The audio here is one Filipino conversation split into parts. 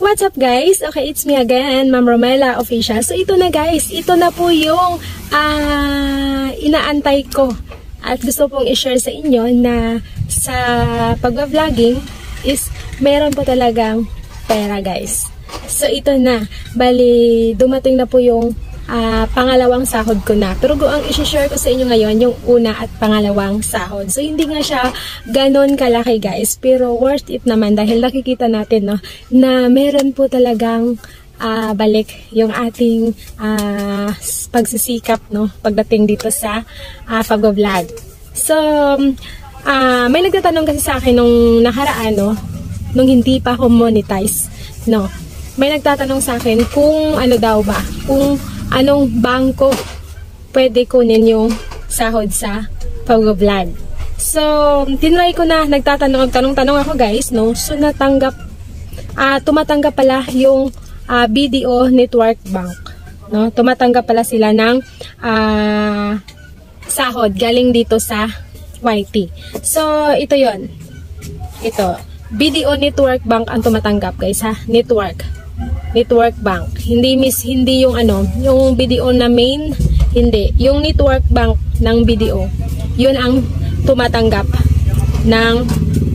What's up guys? Okay, it's me again, Ma'am Romela Official. So ito na guys, ito na po yung inaantay ko. At gusto pong i-share sa inyo na sa pag-vlogging is meron po talagang pera guys. So ito na, bali dumating na po yung pangalawang sahod ko na. Pero ang i-share ko sa inyo ngayon, yung una at pangalawang sahod. So, hindi nga siya ganon kalaki guys. Pero worth it naman dahil nakikita natin no, na meron po talagang balik yung ating pagsisikap no, pagdating dito sa pag-vlog. So, may nagtatanong kasi sa akin nung nakaraan, no, nung hindi pa ako monetize. No, may nagtatanong sa akin kung ano daw ba, kung anong bangko pwede kunin yung sahod sa pag-vlog. So, tinry ko na, tanong-tanong ako guys, no? So, tumatanggap pala yung BDO Network Bank, no? Tumatanggap pala sila ng sahod galing dito sa YT. So, ito yon. Ito, BDO Network Bank ang tumatanggap guys, ha? Network Bank. Hindi yung yung BDO na main, hindi. Yung Network Bank ng BDO, yun ang tumatanggap ng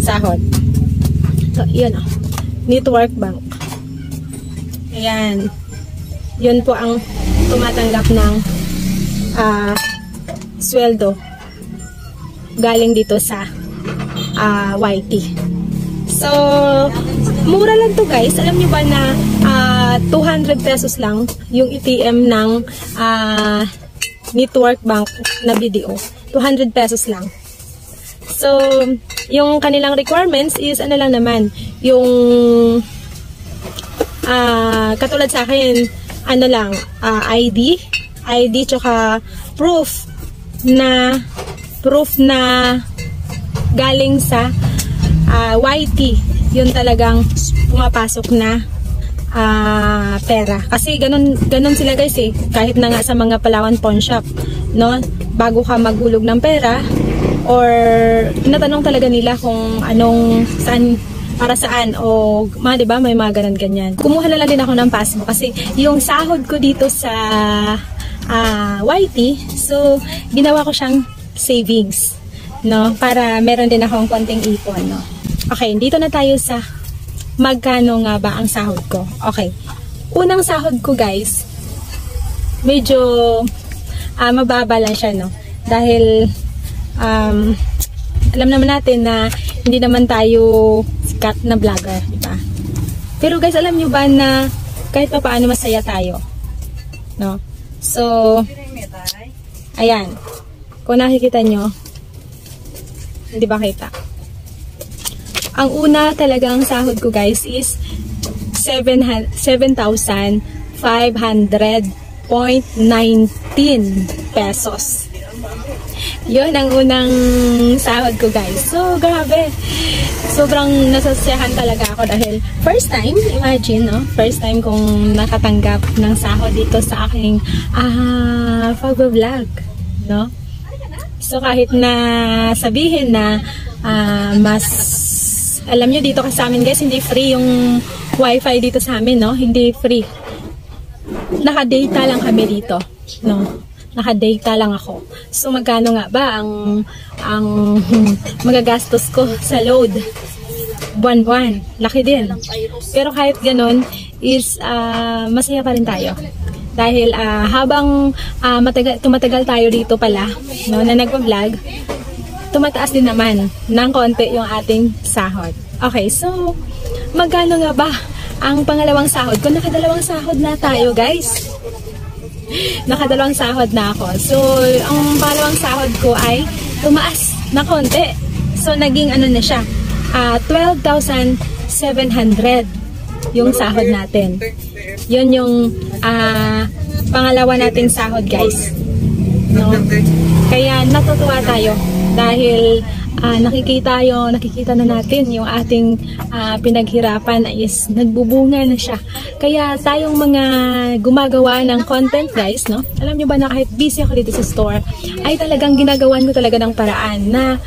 sahod. So, yun o. Network Bank. Ayan. Yun po ang tumatanggap ng sweldo galing dito sa YT. So, mura lang to guys. Alam nyo ba na 200 pesos lang yung ATM ng Network Bank na BDO. 200 pesos lang. So, yung kanilang requirements is ano lang naman, yung katulad sa akin, ano lang, ID tsaka proof na galing sa YT, yun talagang pumapasok na pera. Kasi ganun sila guys eh. Kahit na nga sa mga Palawan pawn shop, no? Bago ka maghulog ng pera or tinatanong talaga nila kung para saan o di ba may mga ganyan. Kumuha na lang din ako ng passbook kasi yung sahod ko dito sa YT, so ginawa ko siyang savings, no? Para meron din akong konting ipon, no? Okay, dito na tayo sa magkano nga ba ang sahod ko. Okay. Unang sahod ko guys, medyo mababa lang siya, no? Dahil alam naman natin na hindi naman tayo sikat na vlogger, di ba? Pero guys, alam nyo ba na kahit pa paano masaya tayo, no? So, ayan. Kung nakikita nyo, hindi ba kita? Ang una talagang sahod ko guys is 7,500.19 pesos. Yun ang unang sahod ko guys. So, grabe. Sobrang nasasiyahan talaga ako dahil first time, imagine, no? First time kong nakatanggap ng sahod dito sa aking pag-vlog, no? So, kahit na sabihin na alam nyo dito kasi sa amin guys, hindi free yung wifi dito sa amin, no? Hindi free. Naka-data lang kami dito, no? Naka-data lang ako. So, magkano nga ba ang magagastos ko sa load? Buwan-buwan. Laki din. Pero kahit ganun, is masaya pa rin tayo. Dahil habang tumatagal tayo dito pala, no, na nagpa-vlog, tumataas din naman ng konti yung ating sahod. Okay, so magkano nga ba ang pangalawang sahod ko? Nakadalawang sahod na tayo guys. Nakadalawang sahod na ako. So, ang pangalawang sahod ko ay tumaas na konti. So, naging ano na siya, 12,700 yung sahod natin. Yun yung pangalawa nating sahod guys. No? Kaya natutuwa tayo dahil nakikita na natin yung ating pinaghirapan is nagbubunga na siya. Kaya tayong mga gumagawa ng content guys, no? Alam nyo ba na kahit busy ako dito sa store, ay talagang ginagawan ko talaga ng paraan na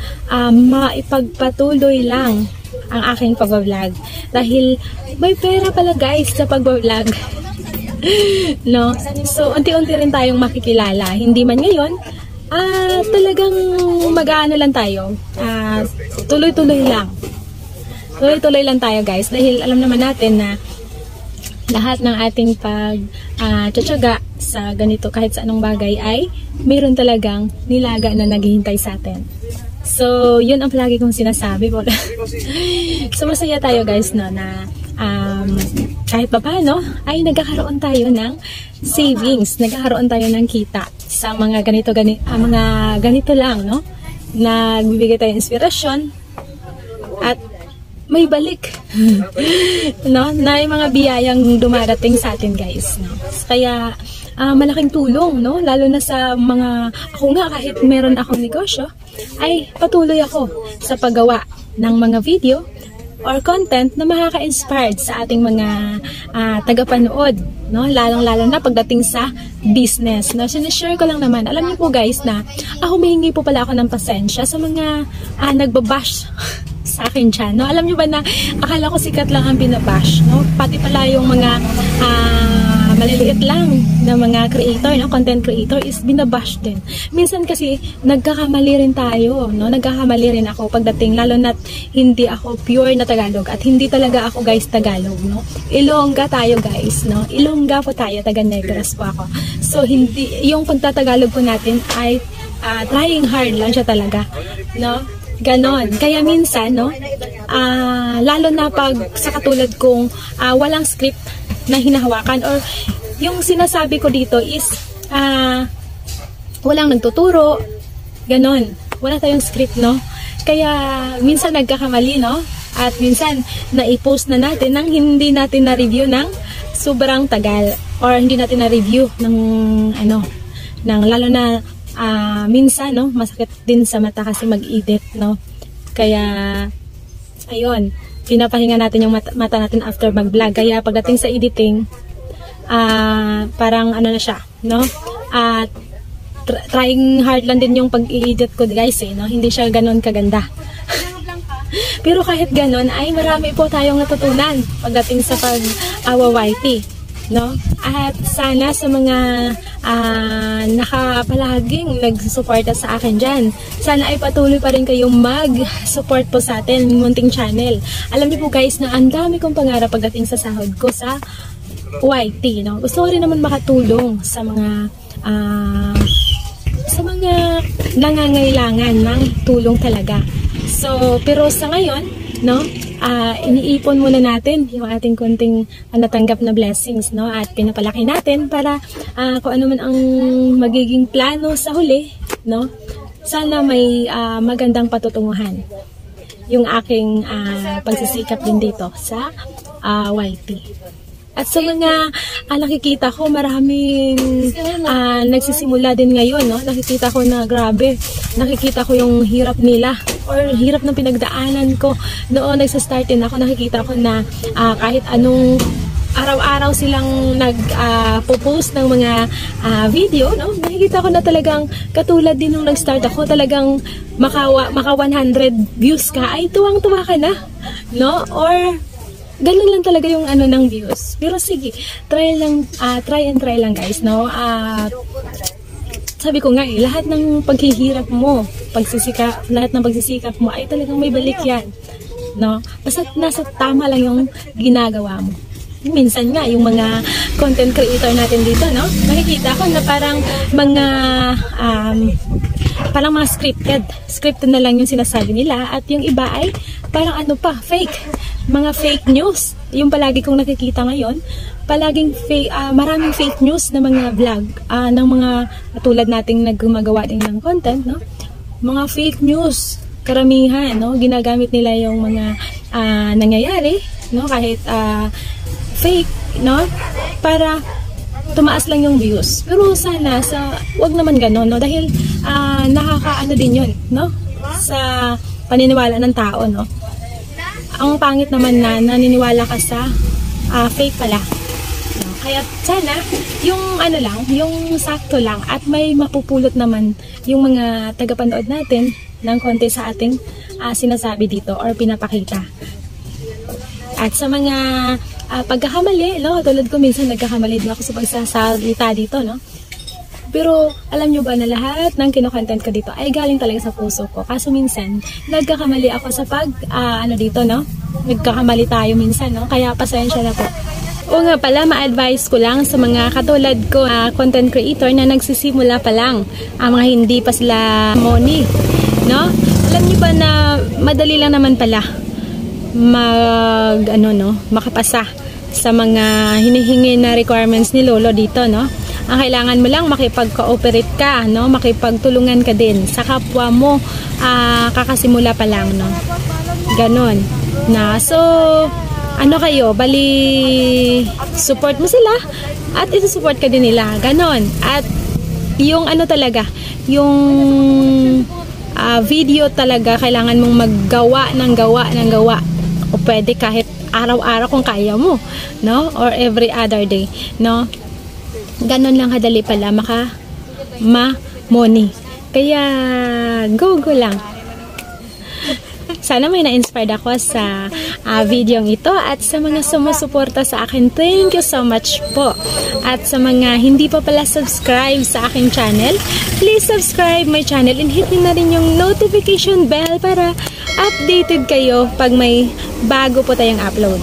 maipagpatuloy lang ang aking pag-vlog. Dahil may pera pala guys sa pag-vlog. No? So, unti-unti rin tayong makikilala. Hindi man ngayon, talagang mag-aano lang tayo. Tuloy-tuloy lang. Tuloy-tuloy lang tayo guys. Dahil alam naman natin na lahat ng ating pag-tsatsaga sa ganito kahit sa anong bagay ay mayroon talagang nilaga na naghihintay sa atin. So, yun ang palagi kong sinasabi po. So, masaya tayo guys no, na kahit pa paano ay nagkakaroon tayo ng savings, nagkakaroon tayo ng kita sa mga ganito lang, no? Nagbibigay tayo inspirasyon at may balik no, na yung mga biyayang dumarating sa atin guys, no? Kaya malaking tulong, no? Lalo na sa mga, ako nga kahit meron akong negosyo, ay patuloy ako sa paggawa ng mga video or content na makaka-inspired sa ating mga tagapanood, no? Lalong-lalo na pagdating sa business, no? Sinishare ko lang naman. Alam niyo po guys na ako humihingi po pala ako ng pasensya sa mga nagbabash sa akin dyan, no? Alam niyo ba na akala ko sikat lang ang binabash, no? Pati pala yung mga maliliit lang na mga creator, no? Content creator is binabash din. Minsan kasi nagkakamali rin tayo, no? Nagkakamali rin ako pagdating, lalo na't hindi ako pure na Tagalog at hindi talaga ako guys Tagalog, no? Ilongga tayo guys, no? Ilongga po tayo, taga Negros po ako. So hindi yung pagtatagalog po natin ay trying hard lang siya talaga, no? Ganon. Kaya minsan, no, lalo na pag sa katulad kong walang script na hinahawakan or yung sinasabi ko dito is walang nagtuturo, ganon. Wala tayong script, no? Kaya minsan nagkakamali, no? At minsan na-i-post na natin nang hindi natin na-review ng sobrang tagal or hindi natin na-review ng lalo na minsan, no, masakit din sa mata kasi mag-edit, no? Kaya ayun, pinapahinga natin yung mata natin after mag-vlog. Kaya pagdating sa editing, parang ano na siya, no? Trying hard lang din yung pag-i-edit ko guys, no? Hindi siya ganon kaganda. Pero kahit ganon ay marami po tayong natutunan pagdating sa pag-YT, no? At sana sa mga nakapalaging nagsusuporta sa akin dyan, sana ay patuloy pa rin kayong mag-support po sa atin, munting channel. Alam niyo po guys na ang dami kong pangarap pagdating sa sahod ko sa YT, no? Gusto ko rin naman makatulong sa mga nangangailangan ng tulong talaga. So, pero sa ngayon, no, iniipon muna natin yung ating kunting natanggap na blessings, no, at pinapalaki natin para kung ano man ang magiging plano sa huli, no, sana may magandang patutunguhan yung aking pagsisikap din dito sa YT. At sa mga nakikita ko, maraming nagsisimula din ngayon, no? Nakikita ko na grabe, nakikita ko yung hirap nila or hirap ng pinagdaanan ko noon nagsastart din ako. Nakikita ko na kahit anong araw-araw silang nag-post ng mga video, no? Nakikita ko na talagang katulad din nung nag-start ako, talagang maka 100 views ka ay tuwang-tuwa ka na, no? Or ganun lang talaga yung ng views. Pero sige, try and try lang guys, no? Sabi ko nga lahat ng paghihirap mo, lahat ng pagsisikap mo ay talagang may balik yan, no? Basta nasa tama lang yung ginagawa mo. Minsan nga yung mga content creator natin dito, no? Nakikita ko na parang mga scripted na lang yung sinasabi nila at yung iba ay parang fake. Mga fake news. Yung palagi kong nakikita ngayon, palaging fake, maraming fake news na mga vlog, ng mga tulad nating naggumagawa din ng content, no? Mga fake news, karamihan, no? Ginagamit nila yung mga nangyayari, no? Kahit fake, no? Para tumaas lang yung views. Pero sana wag naman gano'n, no? Dahil nakakaano din yun, no? Sa paniniwala ng tao, no? Ang pangit naman na naniniwala ka sa fake pala. No? Kaya sana yung yung sakto lang at may mapupulot naman yung mga tagapanood natin ng konti sa ating sinasabi dito or pinapakita. At sa mga pagkakamali, no? Tulad ko minsan nagkakamali din ako sa pagsasalita dito, no? Pero alam nyo ba na lahat ng kino-content ko dito ay galing talaga sa puso ko. Kaso minsan, nagkakamali ako sa dito, no? Nagkakamali tayo minsan, no? Kaya pasensya na po. O nga pala, ma-advise ko lang sa mga katulad ko, content creator na nagsisimula pa lang, mga hindi pa sila money, no? Alam nyo ba na madali lang naman pala makapasa sa mga hinihingi na requirements ni Lolo dito, no? Ang kailangan mo lang makipag-cooperate ka, no? Makipagtulungan ka din sa kapwa mo, kakasimula pa lang, no? Ganon. Na, so, bali, support mo sila at isusupport ka din nila. Ganon. At yung yung video talaga, kailangan mong maggawa ng gawa. O pwede kahit araw-araw kung kaya mo, no? Or every other day, no? Ganon lang kadali pala money. Kaya go lang. Sana may na-inspired ako sa video ito, at sa mga sumusuporta sa akin, thank you so much po. At sa mga hindi pa pala subscribe sa aking channel, please subscribe my channel and hit na rin yung notification bell para updated kayo pag may bago po tayong upload.